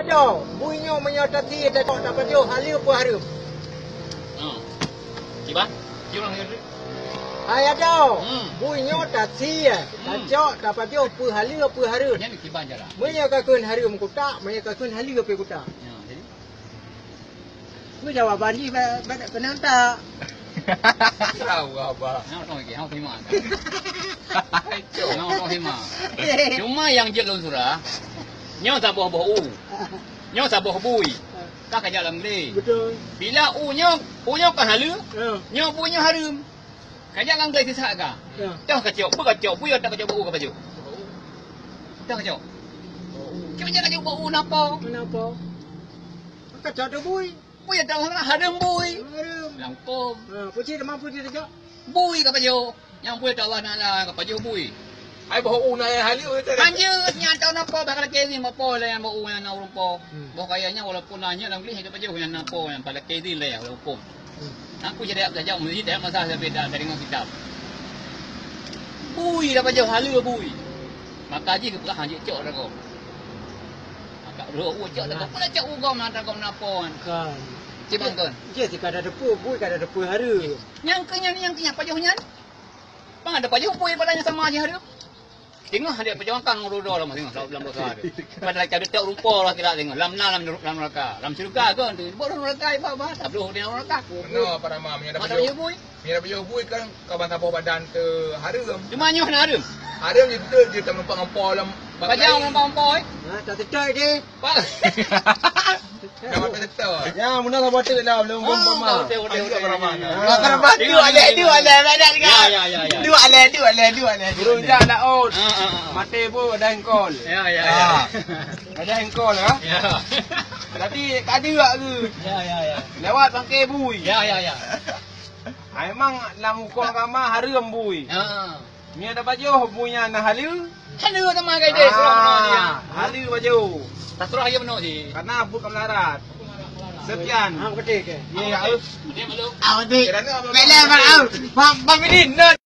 ada. Bunyinya menyatati ada dapat dia halia apa harum. Ciba? Ciba orang ni. Hai ada. Bunyinya tati tajak dapat dia apa halia apa harum. Yang ni ciba je lah. Menyakakun harum kutak, menyakakun halia apa kutak. Ya, jadi. Mu jawaban ni banyak kena tak? Tahu apa? Nak tahu lagi, hang terima. Nak tahu terima. Cuma yang jelun surah. Nyo tak buah u. Nyo tak buah bui. Tak kerja dalam ni. Betul. Bila u-nya kan halu, nyo punya harum. Kerja dalam ni sisa ka. Dah kacau, berkacau, bui tak kacau u ke baju. Dah kacau. Cuma jangan kacau u napa? Kenapa? Kacau ada bui. Bui tak harum bui. Harum. Langkom. Puci mampu dia tajak. Bui ke baju. Yang bui tak warna lah ke baju bui. Ai bahu na halia tu. Anjir, nyata napa bakal kezi mapo lah yang bau yang nak rumpo. Bau kayaknya walaupun nanya dalam kelis hidup aja yang napo yang pada kezi lah yang walaupun. Aku jadi apa saja mesti tak masalah saya beda dari dengan kitab. Bui dapat jauh halu bui. Maka ji ke pelah anjir cok dah kau. Maka ro cok dah kau pula cok ugam nak kau napo kan. Cibang kan. Je si kada depu bui kada depu haru. Yang kenya pajuhnya. Bang ada pajuh bui padanya sama aja haru. Tengok dia perjuangkan ngurus lah tengok dalam besar. Padahal kada tok rupa lah kira tengok. Lam neraka. Lam syurga kan tu. Buat neraka apa tak perlu dia neraka. Kena para mak menyada bui. Menyada bui kan kawan tapau badan ke harum. Cuma nyoh nak harum. Harum je betul dia tak nampak ngampau dalam bajang ngampau oi. Tak tetai dia. Pak. Dapat betul. Ya, muna lah botol lah belum Oh, mama. Okey. Para mak. Makan batu ada badan kan. Ya. Dua ada. Burung jalan out. Mati pun ada engkol. Ya. Ada engkol ah. Ya. Berarti ada juga ke? Ya. Lewat bangkai bui. Ya. Memang dalam ukol kamar harum bui. Ha. Ni ada baju buinya nak halu. Halu sama kai dia serang dia. Halu baju. Tak serah dia benar je. Karena abut ke melarat. Sekian. Hang petik ke? Ya, Dia malu. awak dik. Kerana apa? Bela bang. Bang Bidin.